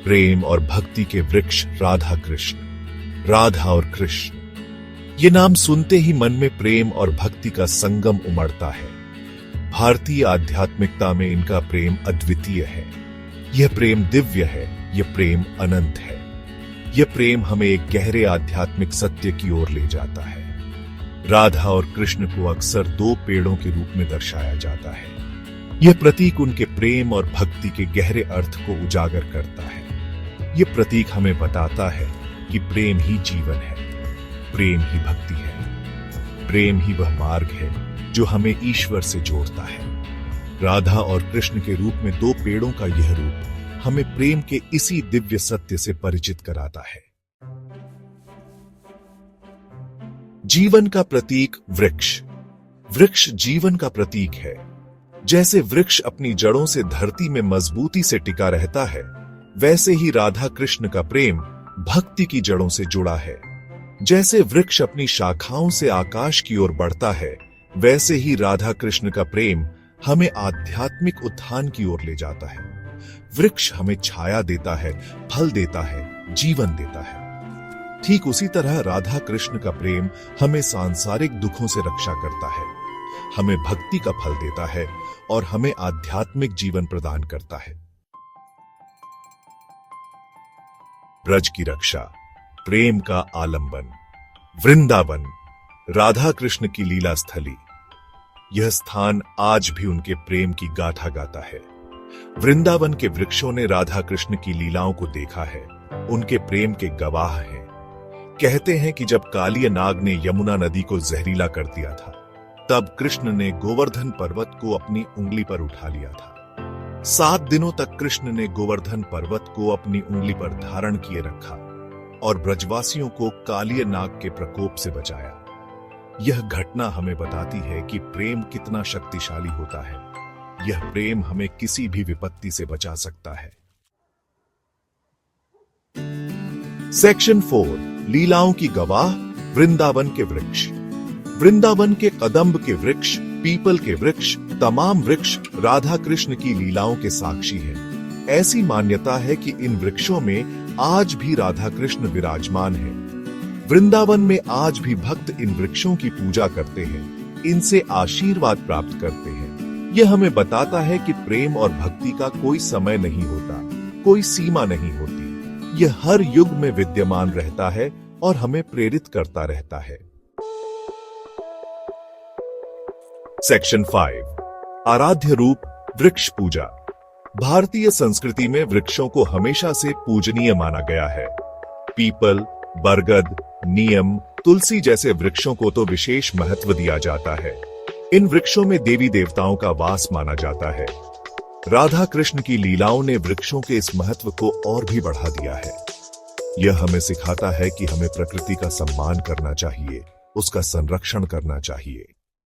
प्रेम और भक्ति के वृक्ष राधा कृष्ण, राधा और कृष्ण। ये नाम सुनते ही मन में प्रेम और भक्ति का संगम उमड़ता है। भारतीय आध्यात्मिकता में इनका प्रेम अद्वितीय है। यह प्रेम दिव्य है, यह प्रेम अनंत है। यह प्रेम हमें एक गहरे आध्यात्मिक सत्य की ओर ले जाता है। राधा और कृष्ण को अक्सर दो पेड़ों के रूप में दर्शाया जाता है। यह प्रतीक उनके प्रेम और भक्ति के गहरे अर्थ को उजागर करता है। यह प्रतीक हमें बताता है कि प्रेम ही जीवन है, प्रेम ही भक्ति है, प्रेम ही वह मार्ग है जो हमें ईश्वर से जोड़ता है। राधा और कृष्ण के रूप में दो पेड़ों का यह रूप हमें प्रेम के इसी दिव्य सत्य से परिचित कराता है। जीवन का प्रतीक वृक्ष। वृक्ष जीवन का प्रतीक है। जैसे वृक्ष अपनी जड़ों से धरती में मजबूती से टिका रहता है, वैसे ही राधा कृष्ण का प्रेम भक्ति की जड़ों से जुड़ा है। जैसे वृक्ष अपनी शाखाओं से आकाश की ओर बढ़ता है, वैसे ही राधा कृष्ण का प्रेम हमें आध्यात्मिक उत्थान की ओर ले जाता है। वृक्ष हमें छाया देता है, फल देता है, जीवन देता है। ठीक उसी तरह राधा कृष्ण का प्रेम हमें सांसारिक दुखों से रक्षा करता है, हमें भक्ति का फल देता है और हमें आध्यात्मिक जीवन प्रदान करता है। ब्रज की रक्षा, प्रेम का आलंबन। वृंदावन, राधा कृष्ण की लीला स्थली। यह स्थान आज भी उनके प्रेम की गाथा गाता है। वृंदावन के वृक्षों ने राधा कृष्ण की लीलाओं को देखा है, उनके प्रेम के गवाह हैं। कहते हैं कि जब कालिय नाग ने यमुना नदी को जहरीला कर दिया था, तब कृष्ण ने गोवर्धन पर्वत को अपनी उंगली पर उठा लिया था। 7 दिनों तक कृष्ण ने गोवर्धन पर्वत को अपनी उंगली पर धारण किए रखा और ब्रजवासियों को कालिय नाग के प्रकोप से बचाया। यह घटना हमें बताती है कि प्रेम कितना शक्तिशाली होता है। यह प्रेम हमें किसी भी विपत्ति से बचा सकता है। सेक्शन 4, लीलाओं की गवाह, वृंदावन के वृक्ष। वृंदावन के कदम्ब के वृक्ष, पीपल के वृक्ष, तमाम वृक्ष राधा कृष्ण की लीलाओं के साक्षी हैं। ऐसी मान्यता है कि इन वृक्षों में आज भी राधा कृष्ण विराजमान हैं। वृंदावन में आज भी भक्त इन वृक्षों की पूजा करते हैं, इनसे आशीर्वाद प्राप्त करते हैं। यह हमें बताता है कि प्रेम और भक्ति का कोई समय नहीं होता, कोई सीमा नहीं होती। यह हर युग में विद्यमान रहता है और हमें प्रेरित करता रहता है। सेक्शन 5, आराध्य रूप, वृक्ष पूजा। भारतीय संस्कृति में वृक्षों को हमेशा से पूजनीय माना गया है। पीपल, बरगद, नीम, तुलसी जैसे वृक्षों को तो विशेष महत्व दिया जाता है। इन वृक्षों में देवी देवताओं का वास माना जाता है। राधा कृष्ण की लीलाओं ने वृक्षों के इस महत्व को और भी बढ़ा दिया है। यह हमें सिखाता है कि हमें प्रकृति का सम्मान करना चाहिए, उसका संरक्षण करना चाहिए।